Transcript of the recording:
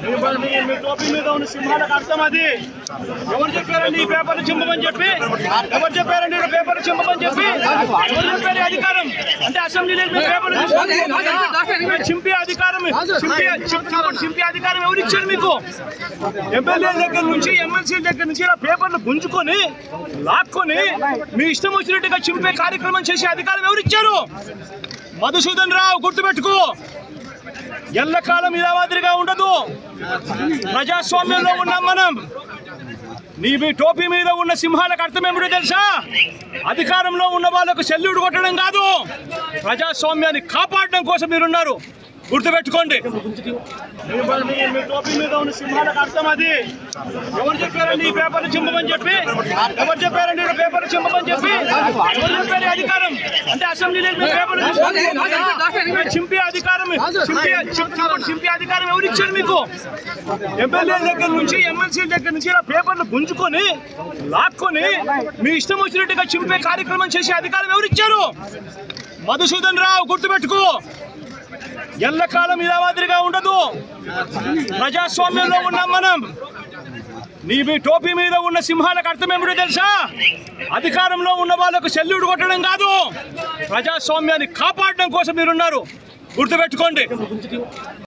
మీ టోపీ మీద ఉన్న సింహాలకు అర్థం అది. ఎవరు చెప్పారండి ఈ పేపర్లు చింపమని చెప్పి? ఎవరు చెప్పారండి ఈ పేపర్లు చింపమని చెప్పి? ఎవరు చెప్పారు అధికారం? అంటే అసెంబ్లీలో మీ పేపర్లు చింపే అధికారం చింపే అధికారం ఎవరు ఇచ్చారు మీకు? ఎమ్మెల్యే దగ్గర నుంచి ఎమ్మెల్సీ దగ్గర నుంచి ఇలా పేపర్లు గుంజుకొని లాక్కొని మీ ఇష్టం వచ్చినట్టుగా చింపే కార్యక్రమం చేసే అధికారం ఎవరు ఇచ్చారు? మధుసూదన్ రావు, గుర్తుపెట్టుకో, ఎల్లకాలం ఇలా మాదిరిగా ఉండదు. ప్రజాస్వామ్యంలో ఉన్నాం మనం. మీ టోపీ మీద ఉన్న సింహాలకు అర్థం ఏమిటో తెలుసా? అధికారంలో ఉన్న వాళ్ళకు సెల్యూట్ కొట్టడం కాదు, ప్రజాస్వామ్యాన్ని కాపాడడం కోసం మీరున్నారు. గుర్తుపెట్టుకోండి. మీ టోపీ మీద ఉన్న సింహాలకు అర్థం అది. ఎవరు చెప్పారండి ఈ పేపర్లు చింపమని చెప్పి? ఎవరు చెప్పారండి ఈ పేపర్లు చింపమని చెప్పి? ఎవరు చెప్పారు అధికారం? అంటే అసెంబ్లీలో మీ పేపర్లు చింపే అధికారం చింపే అధికారం ఎవరు ఇచ్చారు మీకు? ఎమ్మెల్యే దగ్గర నుంచి ఎమ్మెల్సీ దగ్గర నుంచి ఇలా పేపర్లు గుంజుకొని లాక్కొని మీ ఇష్టం వచ్చినట్టుగా చింపే కార్యక్రమం చేసే అధికారం ఎవరు ఇచ్చారు? మధుసూదన్ రావు, గుర్తుపెట్టుకో, ఎల్లకాలం ఇలా మాదిరిగా ఉండదు. ప్రజాస్వామ్యంలో ఉన్నాం మనం. మీ టోపీ మీద ఉన్న సింహాలకు అర్థం ఏమిటో తెలుసా? అధికారంలో ఉన్న వాళ్ళకు సెల్యూట్ కొట్టడం కాదు, ప్రజాస్వామ్యాన్ని కాపాడడం కోసం మీరున్నారు. గుర్తుపెట్టుకోండి.